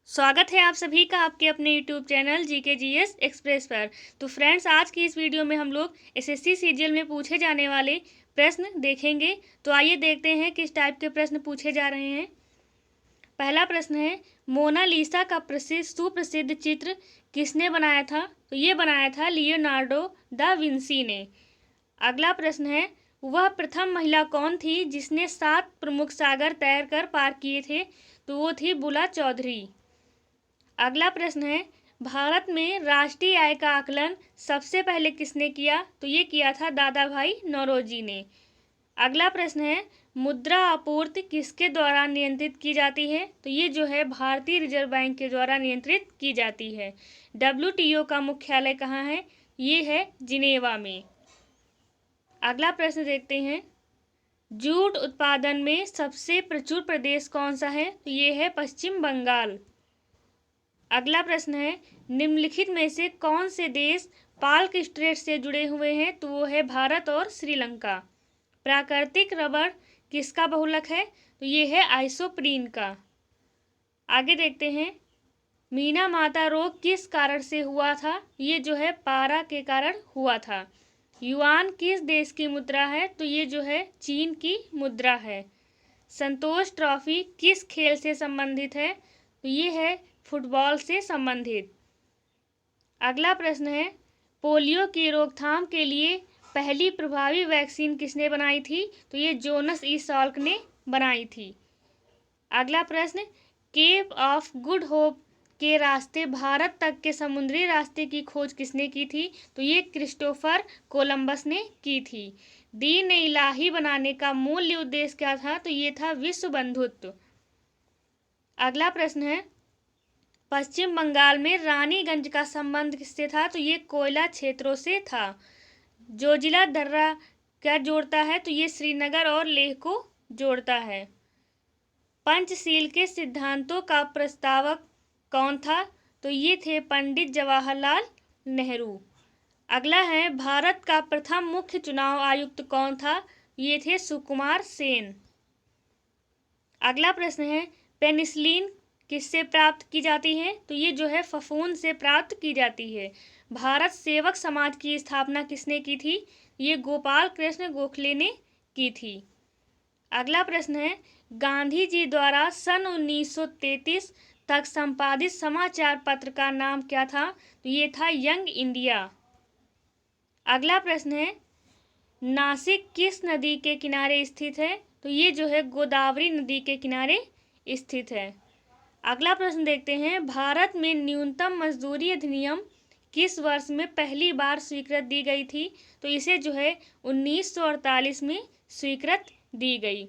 स्वागत है आप सभी का आपके अपने YouTube channel GK GS express पर। तो फ्रेंड्स, आज की इस वीडियो में हम लोग एसएससी सीजीएल में पूछे जाने वाले प्रश्न देखेंगे। तो आइए देखते हैं किस टाइप के प्रश्न पूछे जा रहे हैं। पहला प्रश्न है, मोनालिसा का सुप्रसिद्ध चित्र किसने बनाया था? तो ये बनाया था लियोनार्डो दा विंसी ने। अगला प्रश्न है, वह प्रथम महिला कौन थी जिसने 7 प्रमुख सागर तैरकर पार किए थे? तो वो थी बुला चौधरी। अगला प्रश्न है, भारत में राष्ट्रीय आय का आकलन सबसे पहले किसने किया? तो ये किया था दादा भाई नौरोजी ने। अगला प्रश्न है, मुद्रा आपूर्ति किसके द्वारा नियंत्रित की जाती है? तो ये जो है भारतीय रिजर्व बैंक के द्वारा नियंत्रित की जाती है। WTO का मुख्यालय कहाँ है? ये है जिनेवा में। अगला प्रश्न देखते हैं, जूट उत्पादन में सबसे प्रचुर प्रदेश कौन सा है? तो ये है पश्चिम बंगाल। अगला प्रश्न है, निम्नलिखित में से कौन से देश पाल्क स्ट्रेट से जुड़े हुए हैं? तो वो है भारत और श्रीलंका। प्राकृतिक रबर किसका बहुलक है? तो ये है आइसोप्रीन का। आगे देखते हैं, मीना माता रोग किस कारण से हुआ था? ये जो है पारा के कारण हुआ था। युआन किस देश की मुद्रा है? तो ये जो है चीन की मुद्रा है। संतोष ट्रॉफी किस खेल से संबंधित है? तो ये है फुटबॉल से संबंधित। अगला प्रश्न है, पोलियो की रोकथाम के लिए पहली प्रभावी वैक्सीन किसने बनाई थी? तो ये जोनस ई सॉल्क ने बनाई थी। अगला प्रश्न, केप ऑफ गुड होप के रास्ते भारत तक के समुद्री रास्ते की खोज किसने की थी? तो ये क्रिस्टोफर कोलंबस ने की थी। दीन इलाही बनाने का मूल उद्देश्य क्या था? तो ये था विश्व बंधुत्व। अगला प्रश्न है, पश्चिम बंगाल में रानीगंज का संबंध किससे था? तो ये कोयला क्षेत्रों से था। जोजिला दर्रा क्या जोड़ता है? तो ये श्रीनगर और लेह को जोड़ता है। पंचशील के सिद्धांतों का प्रस्तावक कौन था? तो ये थे पंडित जवाहरलाल नेहरू। अगला है, भारत का प्रथम मुख्य चुनाव आयुक्त कौन था? ये थे सुकुमार सेन। अगला प्रश्न है, पेनिसिलिन किससे प्राप्त की जाती है? तो ये जो है फफूंद से प्राप्त की जाती है। भारत सेवक समाज की स्थापना किसने की थी? ये गोपाल कृष्ण गोखले ने की थी। अगला प्रश्न है, गांधी जी द्वारा सन 1933 तक संपादित समाचार पत्र का नाम क्या था? तो ये था यंग इंडिया। अगला प्रश्न है, नासिक किस नदी के किनारे स्थित है? तो ये जो है गोदावरी नदी के किनारे स्थित है। अगला प्रश्न देखते हैं, भारत में न्यूनतम मजदूरी अधिनियम किस वर्ष में पहली बार स्वीकृत दी गई थी? तो इसे जो है 1948 में स्वीकृत दी गई।